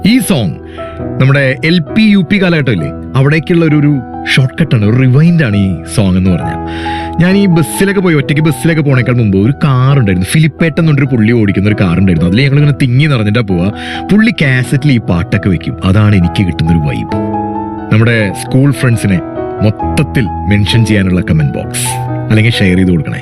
ഈ സോങ് നമ്മുടെ LP UP കാലഘട്ടമില്ലേ, അവിടേക്കുള്ള ഒരു ഷോർട്ട് കട്ടാണ്, ഒരു റിവൈൻഡ് ആണ് ഈ സോങ് എന്ന് പറഞ്ഞാൽ. ഞാൻ ഈ ബസ്സിലൊക്കെ പോയി, ഒറ്റയ്ക്ക് ബസ്സിലൊക്കെ പോണേക്കാൾ മുമ്പ് ഒരു കാർ ഉണ്ടായിരുന്നു, ഫിലിപ്പേട്ടൻ എന്നൊരു പുള്ളി ഓടിക്കുന്ന ഒരു കാർ ഉണ്ടായിരുന്നു. അതിൽ ഞങ്ങളിങ്ങനെ തിങ്ങി നിറഞ്ഞിട്ടാ പോവുക. പുള്ളി കാസറ്റിൽ ഈ പാട്ടൊക്കെ വെക്കും. അതാണ് എനിക്ക് കിട്ടുന്നൊരു വൈബ്. നമ്മുടെ സ്കൂൾ ഫ്രണ്ട്സിനെ മൊത്തത്തിൽ മെൻഷൻ ചെയ്യാനുള്ള കമന്റ് ബോക്സ് അല്ലെങ്കിൽ ഷെയർ ചെയ്ത് കൊടുക്കണേ.